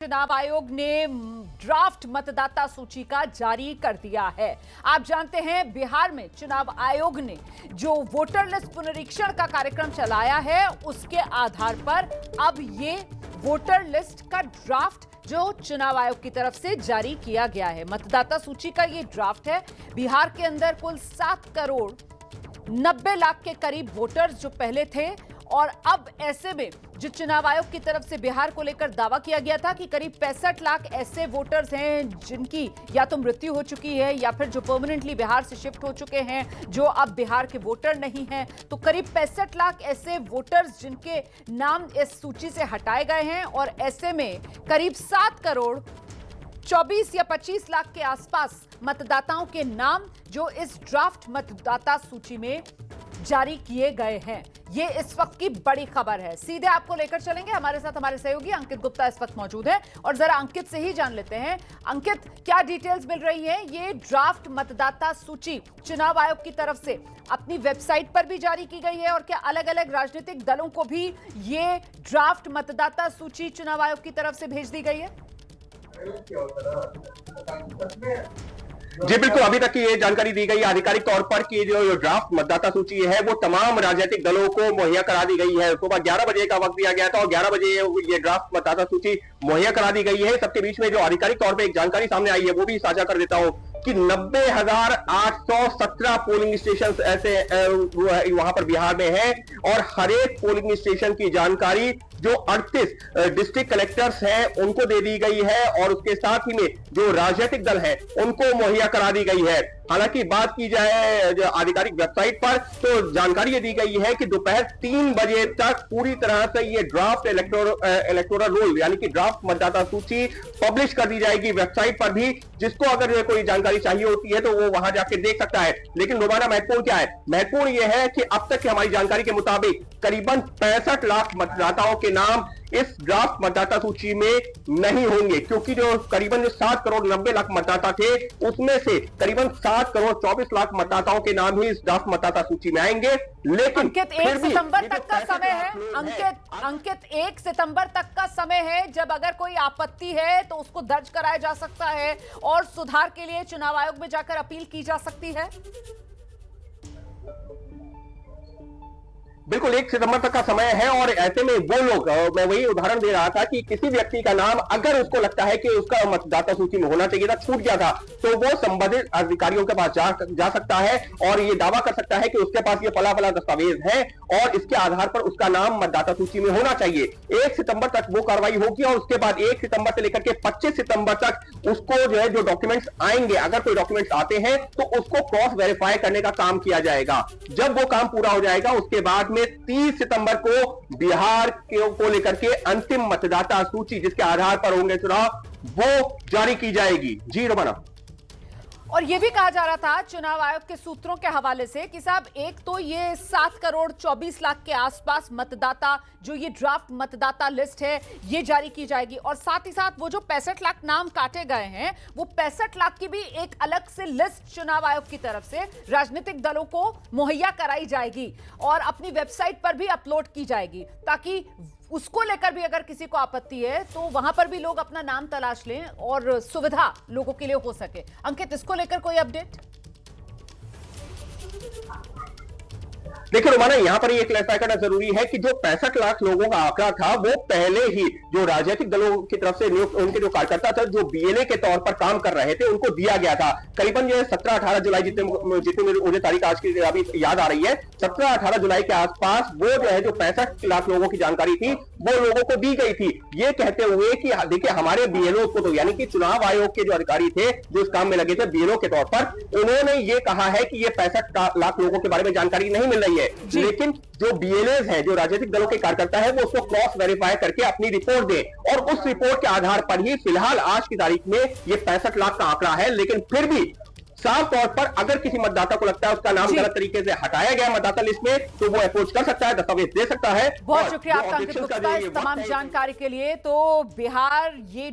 चुनाव आयोग ने ड्राफ्ट मतदाता सूची का जारी कर दिया है। आप जानते हैं बिहार में चुनाव आयोग ने जो वोटर लिस्ट पुनरीक्षण का कार्यक्रम चलाया है उसके आधार पर अब ये वोटर लिस्ट का ड्राफ्ट जो चुनाव आयोग की तरफ से जारी किया गया है। मतदाता सूची का ये ड्राफ्ट है। बिहार के अंदर कुल 7 करोड़ 90 लाख के करीब वोटर्स जो पहले थे और अब ऐसे में जो चुनाव आयोग की तरफ से बिहार को लेकर दावा किया गया था कि करीब 65 लाख ऐसे वोटर्स हैं जिनकी या तो मृत्यु हो चुकी है या फिर जो परमानेंटली बिहार से शिफ्ट हो चुके हैं जो अब बिहार के वोटर नहीं हैं, तो करीब 65 लाख ऐसे वोटर्स जिनके नाम इस सूची से हटाए गए हैं और ऐसे में करीब 7 करोड़ 24 या 25 लाख के आसपास मतदाताओं के नाम जो इस ड्राफ्ट मतदाता सूची में जारी किए गए हैं। ये इस वक्त की बड़ी खबर है। सीधे आपको लेकर चलेंगे, हमारे साथ हमारे सहयोगी अंकित गुप्ता इस वक्त मौजूद है और जरा अंकित से ही जान लेते हैं। अंकित, क्या डिटेल्स मिल रही है? ये ड्राफ्ट मतदाता सूची चुनाव आयोग की तरफ से अपनी वेबसाइट पर भी जारी की गई है और क्या अलग अलग राजनीतिक दलों को भी ये ड्राफ्ट मतदाता सूची चुनाव आयोग की तरफ से भेज दी गई है? जी बिल्कुल, अभी तक की ये जानकारी दी गई आधिकारिक तौर पर कि जो ड्राफ्ट मतदाता सूची है वो तमाम राजनीतिक दलों को मुहैया करा दी गई है। सुबह 11 बजे का वक्त दिया गया था और 11 बजे ये ड्राफ्ट मतदाता सूची मुहैया करा दी गई है। सबके बीच में जो आधिकारिक तौर पर एक जानकारी सामने आई है वो भी साझा कर देता हूं कि 90,817 पोलिंग स्टेशन ऐसे वहां पर बिहार में है और हर एक पोलिंग स्टेशन की जानकारी जो 38 डिस्ट्रिक्ट कलेक्टर्स हैं उनको दे दी गई है और उसके साथ ही में जो राजनीतिक दल है उनको मुहैया करा दी गई है। हालांकि बात की जाए जो आधिकारिक वेबसाइट पर तो जानकारी ये दी गई है कि दोपहर 3 बजे तक पूरी तरह से ये ड्राफ्ट इलेक्टोरल रोल यानी कि ड्राफ्ट मतदाता सूची पब्लिश कर दी जाएगी वेबसाइट पर भी। जिसको अगर कोई जानकारी चाहिए होती है तो वो वहां जाके देख सकता है। लेकिन रोमाना महत्वपूर्ण क्या है? महत्वपूर्ण यह है कि अब तक की हमारी जानकारी के मुताबिक करीबन 65 लाख मतदाताओं के नाम इस ड्राफ्ट मतदाता सूची में नहीं होंगे, क्योंकि जो करीबन 7 करोड़ 90 लाख मतदाता थे उसमें से करीबन 7 करोड़ 24 लाख मतदाताओं के नाम ही इस ड्राफ्ट मतदाता सूची में आएंगे। लेकिन अंकित, 1 सितंबर तक का समय है। अंकित 1 सितंबर तक का समय है। जब अगर कोई आपत्ति है तो उसको दर्ज कराया जा सकता है और सुधार के लिए चुनाव आयोग में जाकर अपील की जा सकती है। बिल्कुल 1 सितंबर तक का समय है और ऐसे में वो लोग, मैं वही उदाहरण दे रहा था कि किसी व्यक्ति का नाम अगर उसको लगता है कि उसका मतदाता सूची में होना चाहिए था, छूट गया था, तो वो संबंधित अधिकारियों के पास जा सकता है और ये दावा कर सकता है कि उसके पास ये फला फला दस्तावेज है और इसके आधार पर उसका नाम मतदाता सूची में होना चाहिए। 1 सितंबर तक वो कार्रवाई होगी और उसके बाद 1 सितंबर से लेकर के 25 सितंबर तक उसको जो है जो डॉक्यूमेंट्स आएंगे, अगर कोई डॉक्यूमेंट्स आते हैं तो उसको क्रॉस वेरीफाई करने का काम किया जाएगा। जब वो काम पूरा हो जाएगा उसके बाद में 30 सितंबर को बिहार को लेकर के अंतिम मतदाता सूची जिसके आधार पर होंगे चुनाव वो जारी की जाएगी। जी रोमाना। और यह भी कहा जा रहा था चुनाव आयोग के सूत्रों के हवाले से कि साहब एक तो ये 7 करोड़ 24 लाख के आसपास मतदाता जो ये ड्राफ्ट मतदाता लिस्ट है ये जारी की जाएगी और साथ ही साथ वो जो 65 लाख नाम काटे गए हैं वो 65 लाख की भी एक अलग से लिस्ट चुनाव आयोग की तरफ से राजनीतिक दलों को मुहैया कराई जाएगी और अपनी वेबसाइट पर भी अपलोड की जाएगी ताकि उसको लेकर भी अगर किसी को आपत्ति है तो वहां पर भी लोग अपना नाम तलाश लें और सुविधा लोगों के लिए हो सके। अंकित, इसको लेकर कोई अपडेट? देखिए रोमाना, यहाँ पर ये क्लैरिफाई करना जरूरी है कि जो 65 लाख लोगों का आंकड़ा था वो पहले ही जो राजनीतिक दलों की तरफ से नियुक्त उनके जो कार्यकर्ता थे जो बीएलए के तौर पर काम कर रहे थे उनको दिया गया था। करीबन जो है 17-18 जुलाई जितने मुझे तारीख आज की अभी याद आ रही है, 17-18 जुलाई के आसपास वो जो है जो 65 लाख लोगों की जानकारी थी वो लोगों को दी गई थी, ये कहते हुए कि देखिए हमारे बीएलओ को तो यानी कि चुनाव आयोग के जो अधिकारी थे जो इस काम में लगे थे बीएलओ के तौर पर, उन्होंने ये कहा है कि ये 65 लाख लोगों के बारे में जानकारी नहीं मिल रही है। लेकिन जो बीएलएस है जो राजनीतिक दलों के कार्यकर्ता है वो उसको क्रॉस वेरीफाई करके अपनी रिपोर्ट दे और उस रिपोर्ट के आधार पर ही फिलहाल आज की तारीख में ये 65 लाख का आंकड़ा है। लेकिन फिर भी साफ तौर पर अगर किसी मतदाता को लगता है उसका नाम गलत तरीके से हटाया गया मतदाता लिस्ट में तो वो अप्रोच कर सकता है, दस्तावेज दे सकता है। बहुत शुक्रिया आपका अंकित गुप्ता इस तमाम जानकारी के लिए। तो बिहार ये